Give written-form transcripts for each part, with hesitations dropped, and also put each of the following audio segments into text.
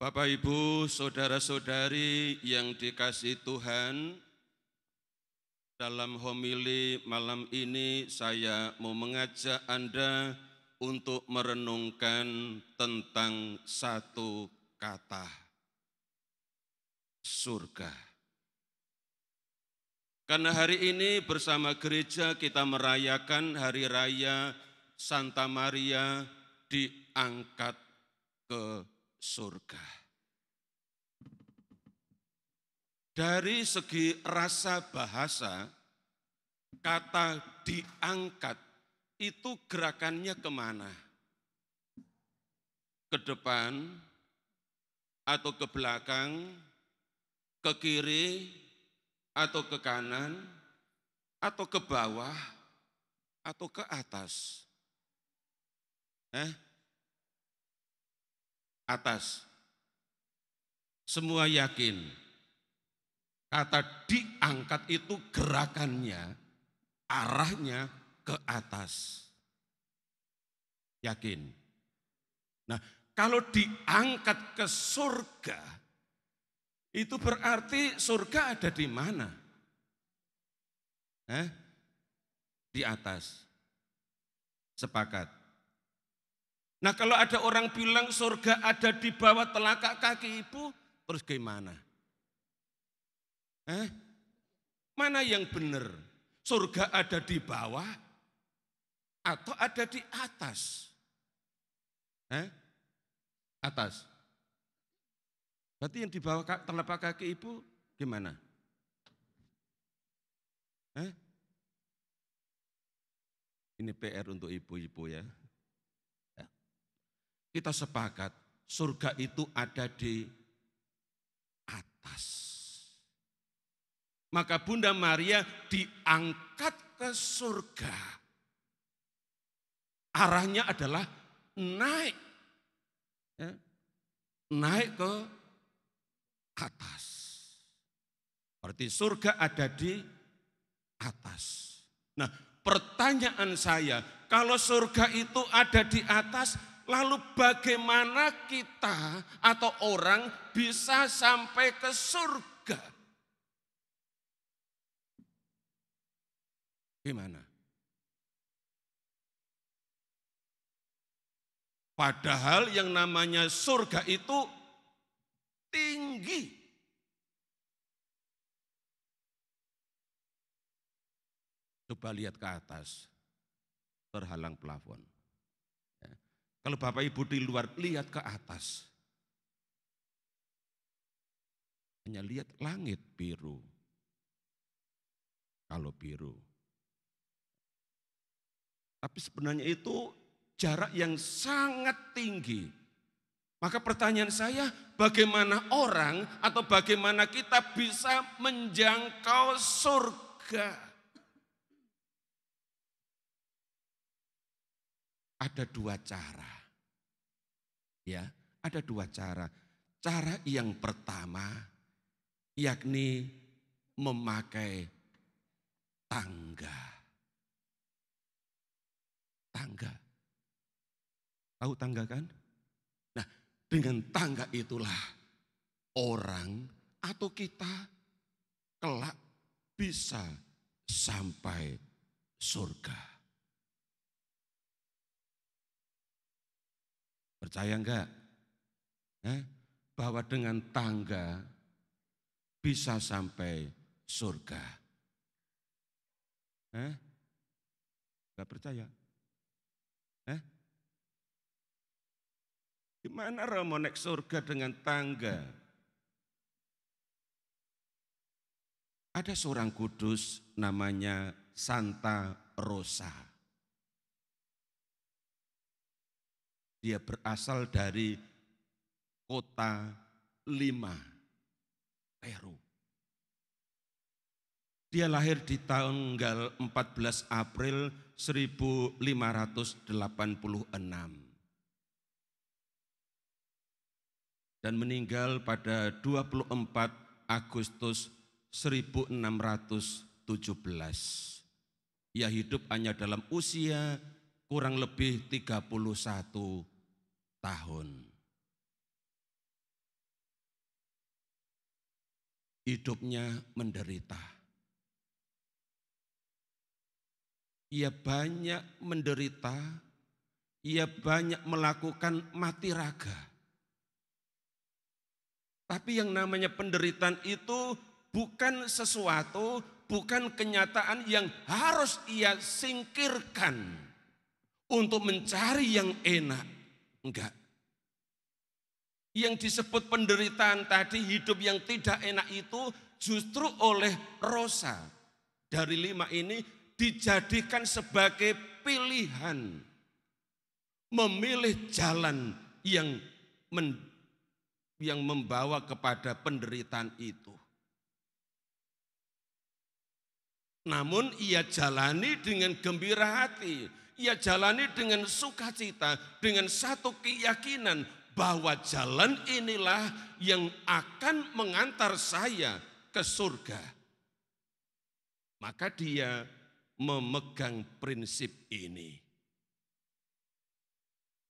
Bapak, Ibu, saudara-saudari yang dikasihi Tuhan, dalam homili malam ini saya mau mengajak Anda untuk merenungkan tentang satu kata, surga. Karena hari ini bersama gereja kita merayakan hari raya Santa Maria diangkat ke surga. Dari segi rasa bahasa, kata diangkat itu gerakannya kemana? Ke depan atau ke belakang, ke kiri atau ke kanan, atau ke bawah atau ke atas? Atas. Semua yakin kata diangkat itu gerakannya, arahnya ke atas. Yakin? Nah, kalau diangkat ke surga, itu berarti surga ada di mana? Di atas. Sepakat. Nah, kalau ada orang bilang surga ada di bawah telapak kaki ibu, terus gimana? Mana yang benar? Surga ada di bawah atau ada di atas? Atas. Berarti yang di bawah telapak kaki ibu gimana? Ini PR untuk ibu-ibu ya. Kita sepakat, surga itu ada di atas. Maka Bunda Maria diangkat ke surga. Arahnya adalah naik. Naik ke atas. Berarti surga ada di atas. Nah, pertanyaan saya, kalau surga itu ada di atas, lalu bagaimana kita atau orang bisa sampai ke surga? Gimana? Padahal yang namanya surga itu tinggi. Coba lihat ke atas, terhalang plafon. Kalau Bapak Ibu di luar lihat ke atas, hanya lihat langit biru. Kalau biru. Tapi sebenarnya itu jarak yang sangat tinggi. Maka pertanyaan saya, bagaimana orang atau bagaimana kita bisa menjangkau surga? Ada dua cara. Ya, ada dua cara. Cara yang pertama yakni memakai tangga. Tangga. Tahu tangga kan? Nah, dengan tangga itulah orang atau kita kelak bisa sampai surga. Percaya enggak? Bahwa dengan tangga bisa sampai surga. Enggak percaya? Gimana mau naik surga dengan tangga? Ada seorang kudus namanya Santa Rosa. Dia berasal dari kota Lima, Peru. Dia lahir di tanggal 14 April 1586. Dan meninggal pada 24 Agustus 1617. Ia hidup hanya dalam usia kurang lebih 31 tahun. hidupnya menderita. Ia banyak menderita, ia banyak melakukan mati raga. Tapi yang namanya penderitaan itu bukan sesuatu, bukan kenyataan yang harus ia singkirkan untuk mencari yang enak. Enggak. Yang disebut penderitaan tadi, hidup yang tidak enak itu justru oleh Rosa dari 5 ini dijadikan sebagai pilihan. Memilih jalan yang membawa kepada penderitaan itu. Namun ia jalani dengan gembira hati, ia jalani dengan sukacita, dengan satu keyakinan bahwa jalan inilah yang akan mengantar saya ke surga. Maka dia memegang prinsip ini.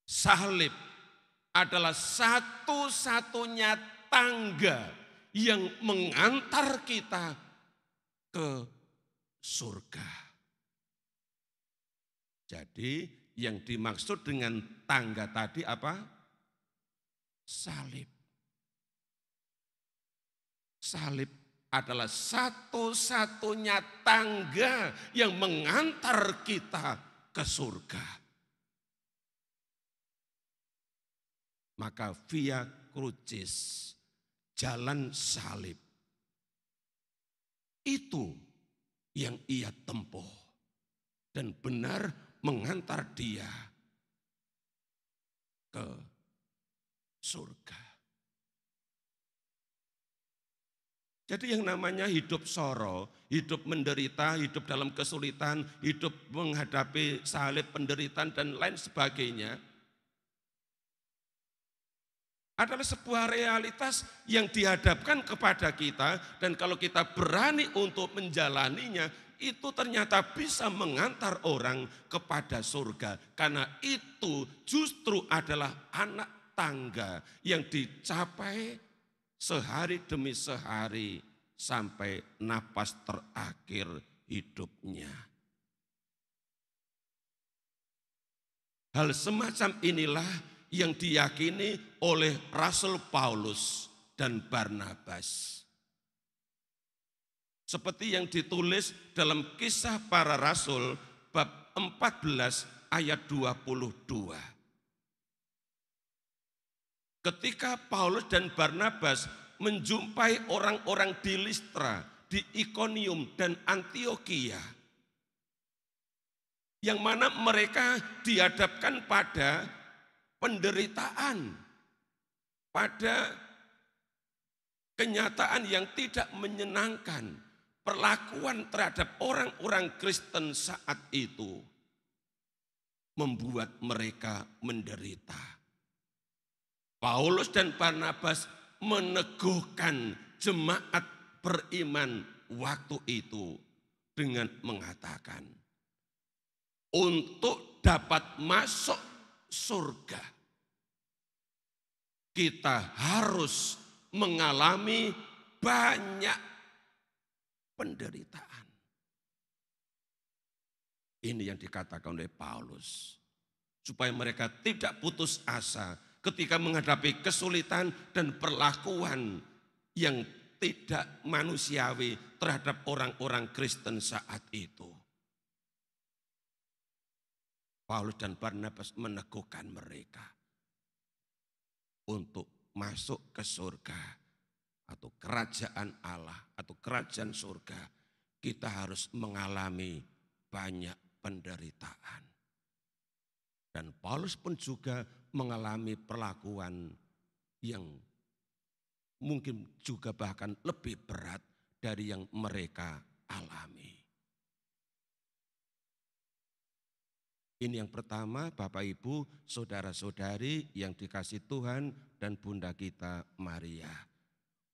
Salib adalah satu-satunya tangga yang mengantar kita ke surga. Jadi yang dimaksud dengan tangga tadi apa? Salib. Salib adalah satu-satunya tangga yang mengantar kita ke surga. Maka via crucis, jalan salib, itu yang ia tempuh dan benar mengantar dia ke surga. Jadi yang namanya hidup soro, hidup menderita, hidup dalam kesulitan, hidup menghadapi salib, penderitaan dan lain sebagainya, adalah sebuah realitas yang dihadapkan kepada kita, dan kalau kita berani untuk menjalaninya, itu ternyata bisa mengantar orang kepada surga. Karena itu justru adalah anak tangga yang dicapai sehari demi sehari sampai napas terakhir hidupnya. Hal semacam inilah yang diyakini oleh Rasul Paulus dan Barnabas. Seperti yang ditulis dalam Kisah Para Rasul bab 14 ayat 22. Ketika Paulus dan Barnabas menjumpai orang-orang di Listra, di Ikonium dan Antiokhia, yang mana mereka dihadapkan pada penderitaan, pada kenyataan yang tidak menyenangkan, perlakuan terhadap orang-orang Kristen saat itu membuat mereka menderita. Paulus dan Barnabas meneguhkan jemaat beriman waktu itu dengan mengatakan, untuk dapat masuk surga, kita harus mengalami banyak penderitaan. Ini yang dikatakan oleh Paulus, supaya mereka tidak putus asa ketika menghadapi kesulitan dan perlakuan yang tidak manusiawi terhadap orang-orang Kristen saat itu. Paulus dan Barnabas meneguhkan mereka untuk masuk ke surga atau kerajaan Allah atau kerajaan surga. Kita harus mengalami banyak penderitaan. Dan Paulus pun juga mengalami perlakuan yang mungkin juga bahkan lebih berat dari yang mereka alami. Ini yang pertama, Bapak Ibu, saudara-saudari yang dikasih Tuhan dan Bunda kita Maria.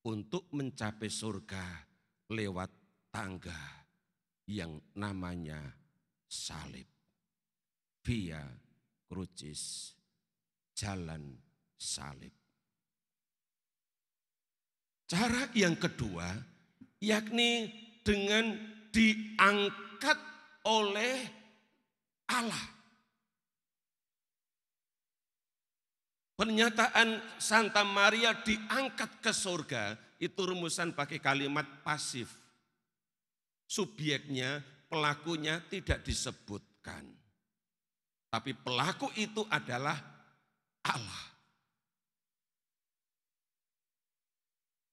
Untuk mencapai surga lewat tangga yang namanya salib. Via crucis, jalan salib. Cara yang kedua yakni dengan diangkat oleh Allah. Pernyataan Santa Maria diangkat ke surga itu rumusan pakai kalimat pasif. Subjeknya, pelakunya tidak disebutkan. Tapi pelaku itu adalah Allah.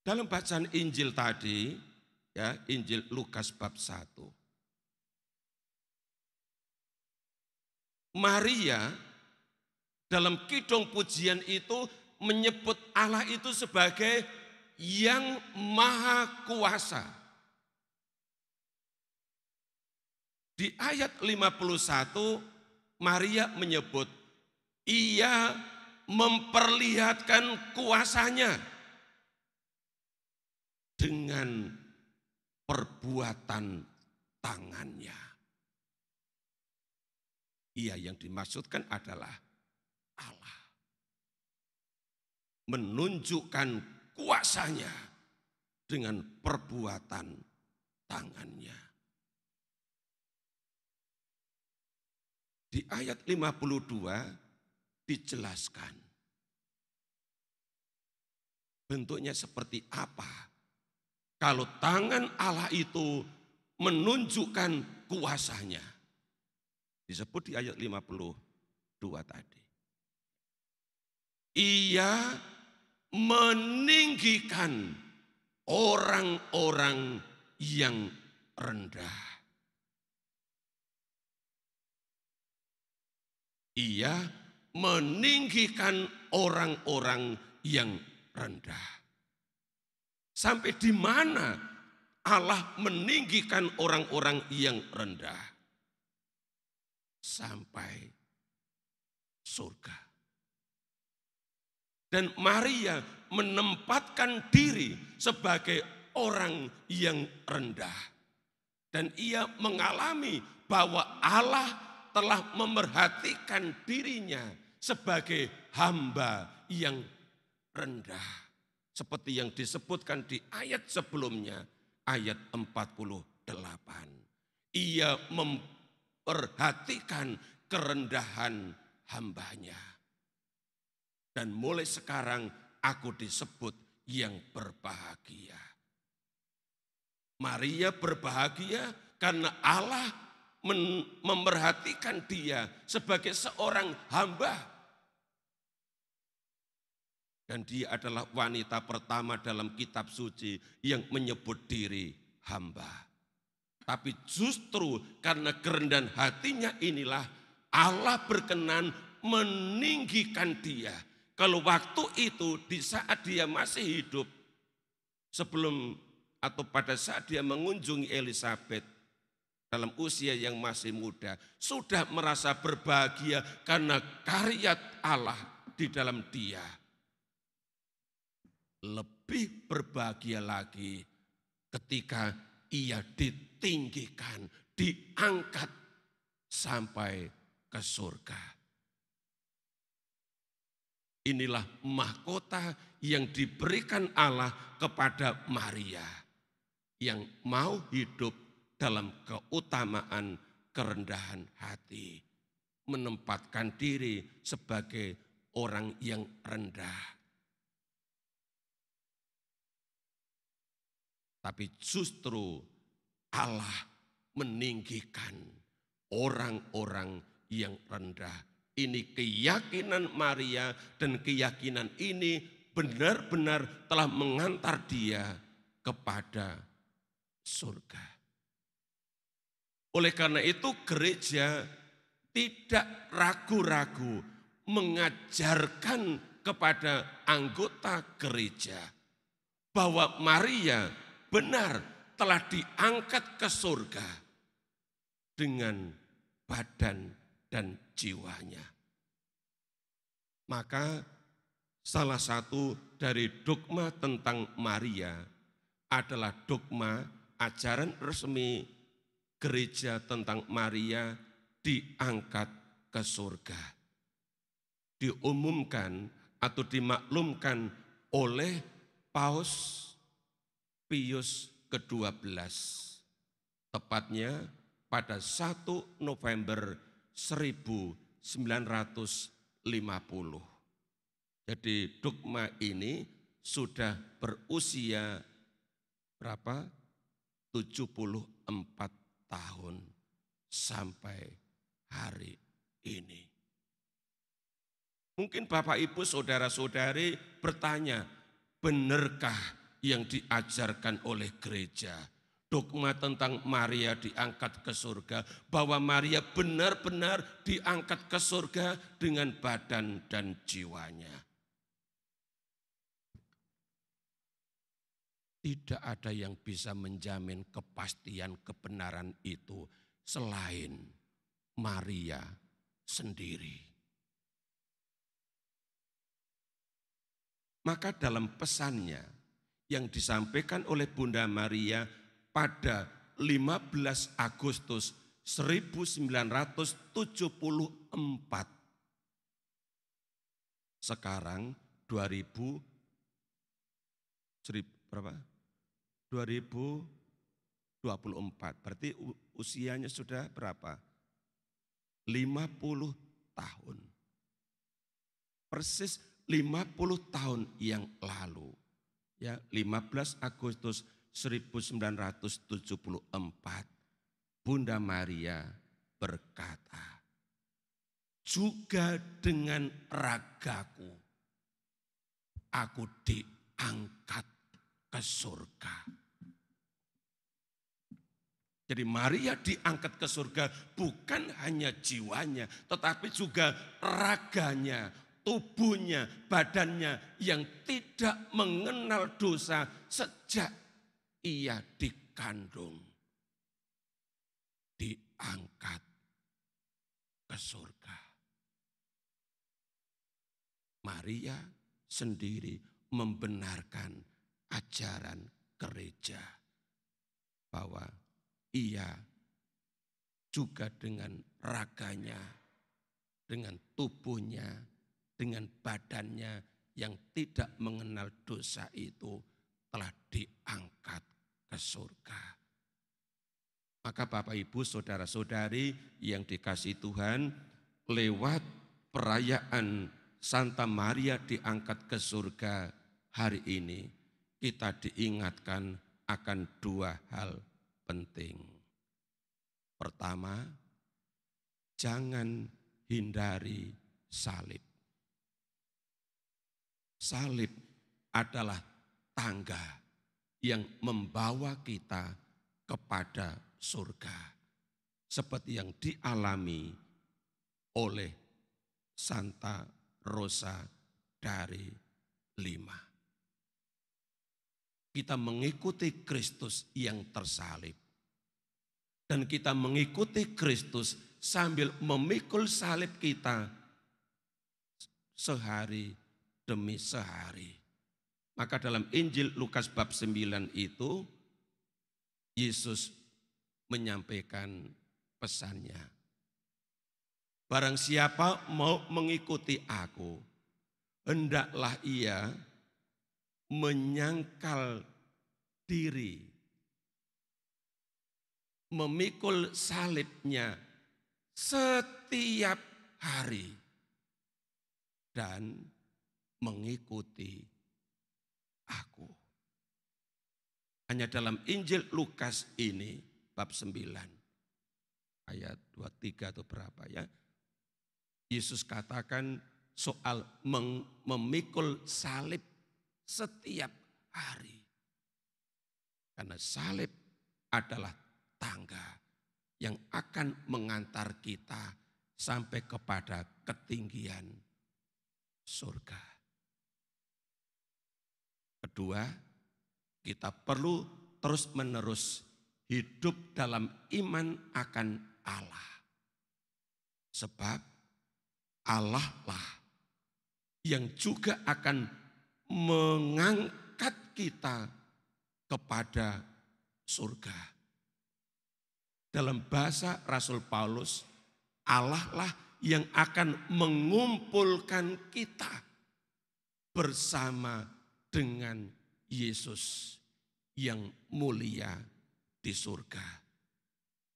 Dalam bacaan Injil tadi, ya, Injil Lukas bab 1. Maria dalam kidung pujian itu menyebut Allah itu sebagai yang maha kuasa. Di ayat 51 Maria menyebut ia memperlihatkan kuasanya dengan perbuatan tangannya. Ia yang dimaksudkan adalah Allah. Menunjukkan kuasanya dengan perbuatan tangannya. Di ayat 52 dijelaskan bentuknya seperti apa. Kalau tangan Allah itu menunjukkan kuasanya. Disebut di ayat 52 tadi. Ia meninggikan orang-orang yang rendah. Ia meninggikan orang-orang yang rendah. Sampai di mana Allah meninggikan orang-orang yang rendah? Sampai surga. Dan Maria menempatkan diri sebagai orang yang rendah. Dan ia mengalami bahwa Allah telah memerhatikan dirinya sebagai hamba yang rendah. Seperti yang disebutkan di ayat sebelumnya, ayat 48. Ia memperhatikan kerendahan hambanya. Dan mulai sekarang aku disebut yang berbahagia. Maria berbahagia karena Allah memerhatikan dia sebagai seorang hamba. Dan dia adalah wanita pertama dalam kitab suci yang menyebut diri hamba. Tapi justru karena kerendahan hatinya inilah Allah berkenan meninggikan dia. Kalau waktu itu di saat dia masih hidup, sebelum atau pada saat dia mengunjungi Elizabeth dalam usia yang masih muda, sudah merasa berbahagia karena karya Allah di dalam dia. Lebih berbahagia lagi ketika ia ditinggikan, diangkat sampai ke surga. Inilah mahkota yang diberikan Allah kepada Maria yang mau hidup dalam keutamaan kerendahan hati, menempatkan diri sebagai orang yang rendah. Tapi justru Allah meninggikan orang-orang yang rendah. Ini keyakinan Maria dan keyakinan ini benar-benar telah mengantar dia kepada surga. Oleh karena itu gereja tidak ragu-ragu mengajarkan kepada anggota gereja bahwa Maria benar telah diangkat ke surga dengan badan dan jiwanya. Maka salah satu dari dogma tentang Maria adalah dogma ajaran resmi gereja tentang Maria diangkat ke surga. Diumumkan atau dimaklumkan oleh Paus Pius ke-12. Tepatnya pada 1 November 1950. Jadi dogma ini sudah berusia berapa? 74 tahun sampai hari ini. Mungkin Bapak Ibu saudara-saudari bertanya, benarkah yang diajarkan oleh gereja? Dogma tentang Maria diangkat ke surga, bahwa Maria benar-benar diangkat ke surga dengan badan dan jiwanya. Tidak ada yang bisa menjamin kepastian kebenaran itu selain Maria sendiri. Maka dalam pesannya yang disampaikan oleh Bunda Maria pada 15 Agustus 1974, sekarang 2024, berarti usianya sudah berapa? 50 tahun. Persis 50 tahun yang lalu. Ya, 15 Agustus 1974, Bunda Maria berkata, juga dengan ragaku, aku diangkat ke surga. Jadi Maria diangkat ke surga bukan hanya jiwanya, tetapi juga raganya, tubuhnya, badannya yang tidak mengenal dosa sejak ia dikandung. Diangkat ke surga. Maria sendiri membenarkan ajaran gereja bahwa ia juga dengan raganya, dengan tubuhnya, dengan badannya yang tidak mengenal dosa itu telah diangkat ke surga. Maka Bapak Ibu saudara-saudari yang dikasihi Tuhan, lewat perayaan Santa Maria diangkat ke surga hari ini, kita diingatkan akan dua hal penting. Pertama, jangan hindari salib. Salib adalah tangga yang membawa kita kepada surga. Seperti yang dialami oleh Santa Rosa dari Lima. Kita mengikuti Kristus yang tersalib. Dan kita mengikuti Kristus sambil memikul salib kita sehari demi sehari. Maka dalam Injil Lukas bab 9 itu, Yesus menyampaikan pesannya. Barang siapa mau mengikuti aku, hendaklah ia menyangkal diri, memikul salibnya setiap hari dan mengikuti aku. Hanya dalam Injil Lukas ini bab 9 ayat 23 atau berapa ya, Yesus katakan soal memikul salib setiap hari. Karena salib adalah tangga yang akan mengantar kita sampai kepada ketinggian surga. Kedua, kita perlu terus-menerus hidup dalam iman akan Allah. Sebab Allah lah yang juga akan mengangkat kita kepada surga. Dalam bahasa Rasul Paulus, Allah lah yang akan mengumpulkan kita bersama dengan Yesus yang mulia di surga.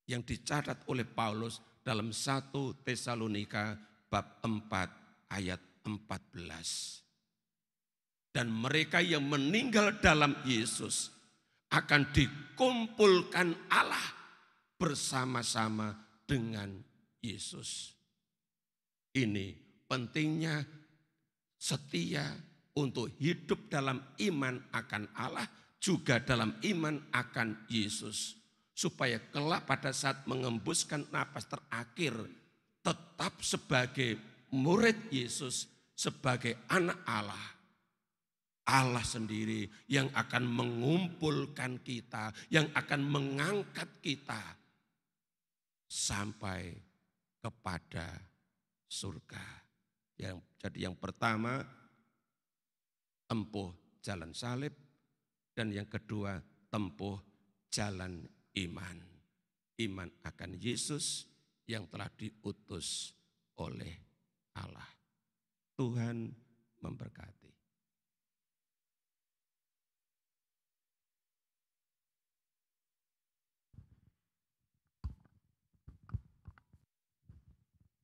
Yang dicatat oleh Paulus dalam 1 Tesalonika bab 4 ayat 14. Dan mereka yang meninggal dalam Yesus akan dikumpulkan Allah bersama-sama dengan Yesus. Ini pentingnya setia untuk hidup dalam iman akan Allah, juga dalam iman akan Yesus. Supaya kelak pada saat mengembuskan napas terakhir, tetap sebagai murid Yesus, sebagai anak Allah. Allah sendiri yang akan mengumpulkan kita, yang akan mengangkat kita sampai kepada surga. Jadi yang pertama, tempuh jalan salib, dan yang kedua, tempuh jalan iman. Iman akan Yesus yang telah diutus oleh Allah. Tuhan memberkati.